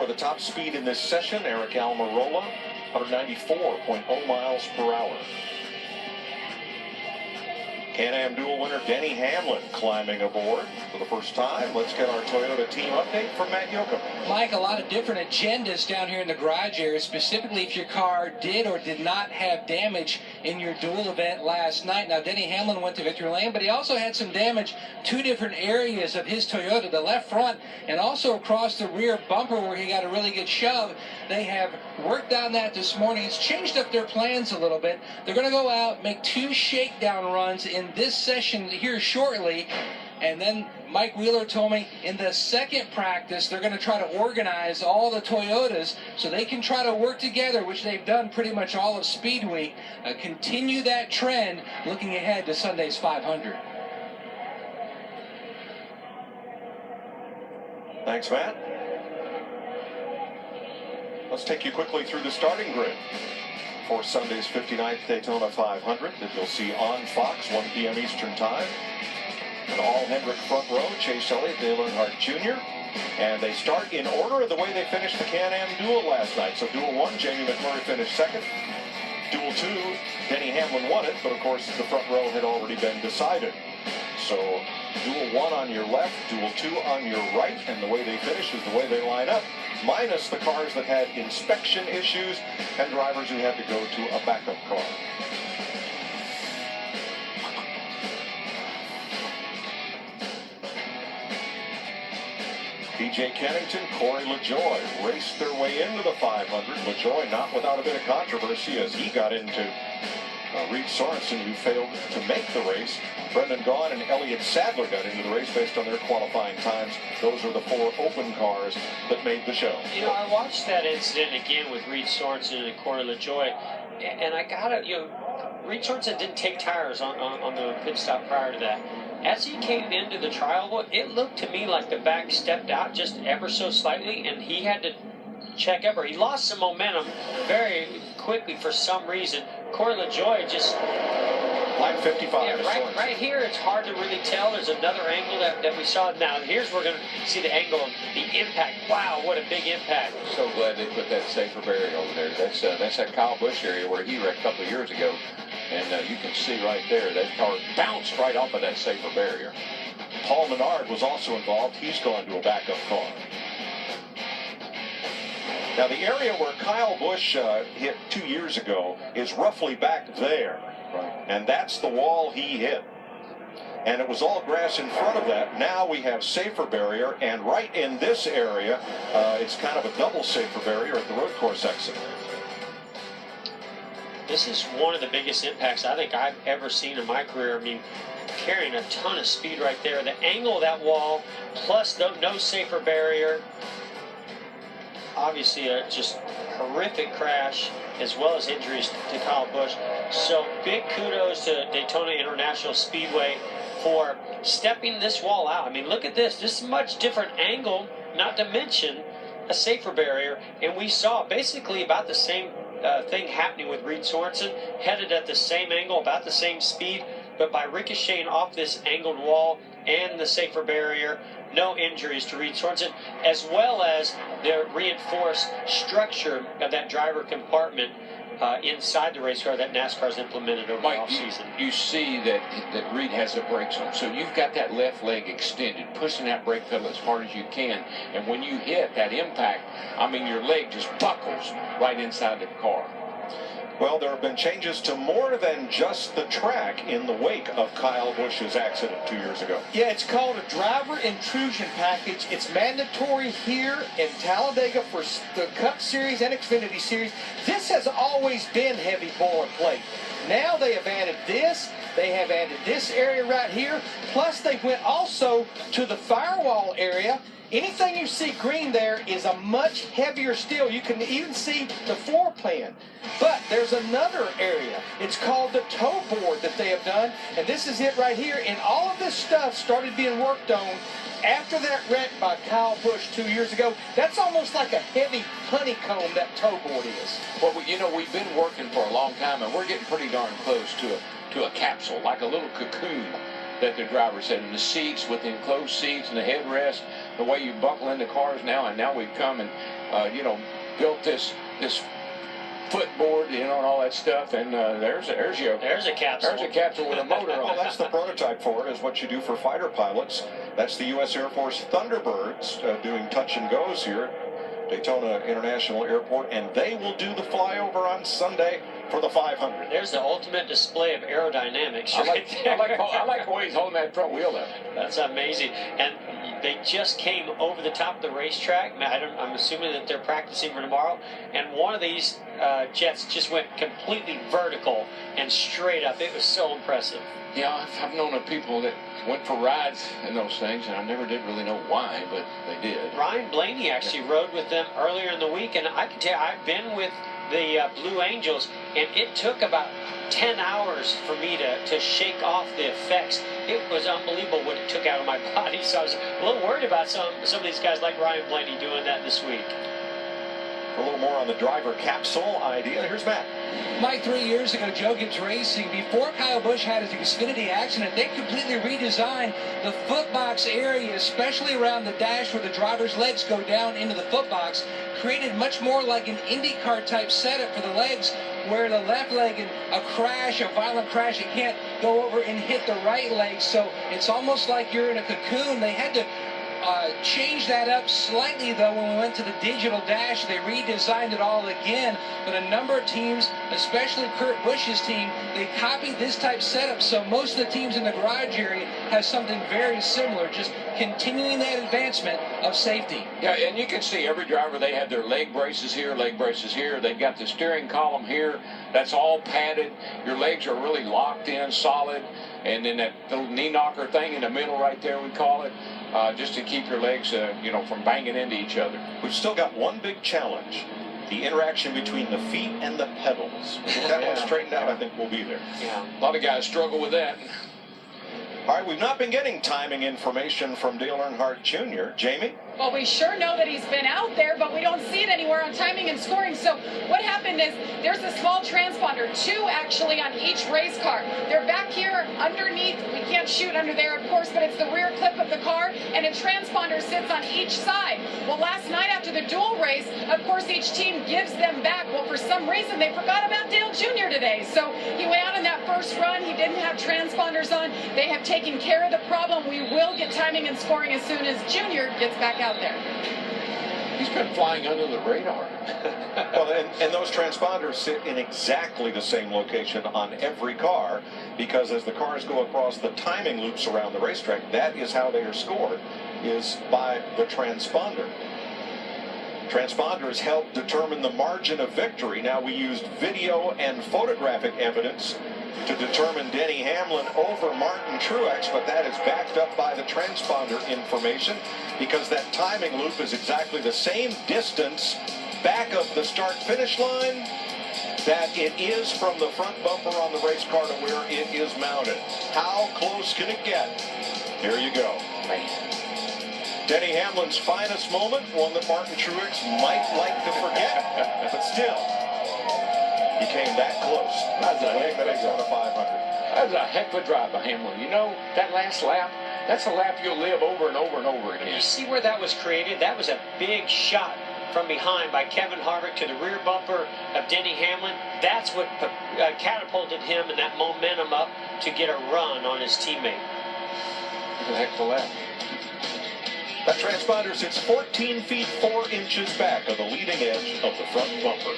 Daytona. The top speed in this session, Eric Almirola, 194.0 miles per hour. Can-Am dual winner Denny Hamlin climbing aboard for the first time. Let's get our Toyota team update from Matt Yoakum. Mike, a lot of different agendas down here in the garage area, specifically if your car did or did not have damage in your dual event last night. Now, Denny Hamlin went to victory lane, but he also had some damage two different areas of his Toyota, the left front and also across the rear bumper where he got a really good shove. They have worked on that this morning. It's changed up their plans a little bit. They're going to go out, make 2 shakedown runs in this session here shortly, and then Mike Wheeler told me in the second practice they're going to try to organize all the Toyotas so they can try to work together, which they've done pretty much all of Speed Week, continue that trend looking ahead to Sunday's 500. Thanks, Matt. Let's take you quickly through the starting grid for Sunday's 59th Daytona 500 that you'll see on Fox, 1 p.m. Eastern Time. An all-Hendrick front row, Chase Elliott, Dale Earnhardt Jr. And they start in order of the way they finished the Can-Am Duel last night. So Duel 1, Jamie McMurray finished second. Duel 2, Denny Hamlin won it, but of course the front row had already been decided. So Duel 1 on your left, Duel 2 on your right, and the way they finish is the way they line up, minus the cars that had inspection issues and drivers who had to go to a backup car. P.J. Kennington, Corey LaJoie raced their way into the 500. LaJoie not without a bit of controversy as he got into Reed Sorensen, who failed to make the race. Brendan Gaughan and Elliott Sadler got into the race based on their qualifying times. Those are the 4 open cars that made the show. You know, I watched that incident again with Reed Sorensen and Corey LaJoie, and I gotta, Reed Sorensen didn't take tires on the pit stop prior to that. As he came into the trial, it looked to me like the back stepped out just ever so slightly, and he had to check up, or he lost some momentum very quickly for some reason. Corey LaJoie just... Line 55. Yeah, right here, it's hard to really tell. There's another angle that we saw. Now, here's where we're going to see the angle of the impact. Wow, what a big impact. I'm so glad they put that safer barrier over there. That's that Kyle Busch area where he wrecked a couple of years ago. And you can see right there, that car bounced right off of that safer barrier. Paul Menard was also involved. He's gone to a backup car. Now, the area where Kyle Busch hit 2 years ago is roughly back there. Right. And that's the wall he hit. And it was all grass in front of that. Now we have safer barrier, and right in this area, it's kind of a double safer barrier at the road course exit. This is one of the biggest impacts I think I've ever seen in my career. I mean, carrying a ton of speed right there. The angle of that wall, plus the no safer barrier. Obviously, a just horrific crash, as well as injuries to Kyle Busch. So big kudos to Daytona International Speedway for stepping this wall out. I mean, look at this. This is a much different angle, not to mention a safer barrier. And we saw basically about the same thing happening with Reed Sorensen, headed at the same angle, about the same speed, but by ricocheting off this angled wall and the safer barrier, no injuries to Reed Sorensen, as well as the reinforced structure of that driver compartment inside the race car that NASCAR's implemented over the offseason. You see that Reed has the brakes on, so you've got that left leg extended, pushing that brake pedal as hard as you can, and when you hit that impact, I mean, your leg just buckles right inside the car. Well, there have been changes to more than just the track in the wake of Kyle Busch's accident 2 years ago. Yeah, it's called a driver intrusion package. It's mandatory here in Talladega for the Cup Series and Xfinity Series. This has always been heavy boilerplate. Now they have added this. They have added this area right here. Plus, they went also to the firewall area. Anything you see green there is a much heavier steel. You can even see the floor plan. But there's another area. It's called the toe board that they have done. And this is it right here. And all of this stuff started being worked on after that wreck by Kyle Busch 2 years ago. That's almost like a heavy honeycomb, that toe board is. Well, we've been working for a long time, and we're getting pretty darn close to a capsule, like a little cocoon that the driver said, in the seats, with the enclosed seats and the headrest, the way you buckle into cars now, and now we've come and built this footboard, and all that stuff, and there's a capsule. There's a capsule with a motor on. Well, that's the prototype for it, is what you do for fighter pilots. That's the U.S. Air Force Thunderbirds doing touch and goes here at Daytona International Airport, and they will do the flyover on Sunday for the 500. There's the ultimate display of aerodynamics. I like the way he's holding that front wheel up. That's amazing. And they just came over the top of the racetrack. I'm assuming that they're practicing for tomorrow. And one of these jets just went completely vertical and straight up. It was so impressive. Yeah, I've known of people that went for rides in those things, and I never did really know why, but they did. Ryan Blaney actually rode with them earlier in the week, and I can tell you, I've been with the Blue Angels, and it took about 10 hours for me to shake off the effects. It was unbelievable what it took out of my body, so I was a little worried about some of these guys like Ryan Blaney doing that this week. For a little more on the driver capsule idea, here's Matt. Mike, 3 years ago, Joe Gibbs Racing, before Kyle Busch had his Xfinity accident, they completely redesigned the footbox area, especially around the dash where the driver's legs go down into the footbox, created much more like an IndyCar type setup for the legs, where the left leg in a crash, a violent crash, it can't go over and hit the right leg. So it's almost like you're in a cocoon. They had to change that up slightly, though, when we went to the digital dash. They redesigned it all again, but a number of teams, especially Kurt Busch's team, they copied this type setup, so most of the teams in the garage area have something very similar, just continuing that advancement of safety. Yeah, and you can see every driver, they have their leg braces here, they've got the steering column here, that's all padded, your legs are really locked in, solid, and then that little knee knocker thing in the middle right there, we call it, just to keep your legs, from banging into each other. We've still got one big challenge: the interaction between the feet and the pedals. If that one straightened out, I think we'll be there. Yeah. A lot of guys struggle with that. All right, we've not been getting timing information from Dale Earnhardt Jr. Jamie? Well, we sure know that he's been out there, but we don't see it anywhere on timing and scoring. So what happened is there's a small transponder, 2 actually on each race car. They're back here underneath. We can't shoot under there, of course, but it's the rear clip of the car, and a transponder sits on each side. Well, last night after the dual race, of course, each team gives them back. Well, for some reason, they forgot about Dale Jr. today. So he went out in that first run. He didn't have transponders on. They have taken care of the problem. We will get timing and scoring as soon as Jr. gets back out there. He's been flying under the radar. Well, and those transponders sit in exactly the same location on every car, because as the cars go across the timing loops around the racetrack, that is how they are scored, is by the transponder. Transponders help determine the margin of victory. Now, we used video and photographic evidence to determine Denny Hamlin over Martin Truex, but that is backed up by the transponder information, because that timing loop is exactly the same distance back of the start-finish line that it is from the front bumper on the race car to where it is mounted. How close can it get? Here you go. Denny Hamlin's finest moment, one that Martin Truex might like to forget, but still, he came that close. That's a winning the Daytona 500. That was a heck of a drive by Hamlin. You know, that last lap, that's a lap you'll live over and over and over again. You see where that was created? That was a big shot from behind by Kevin Harvick to the rear bumper of Denny Hamlin. That's what catapulted him and that momentum up to get a run on his teammate. Look at the heck of a lap. That transponder sits 14 feet 4 inches back of the leading edge of the front bumper.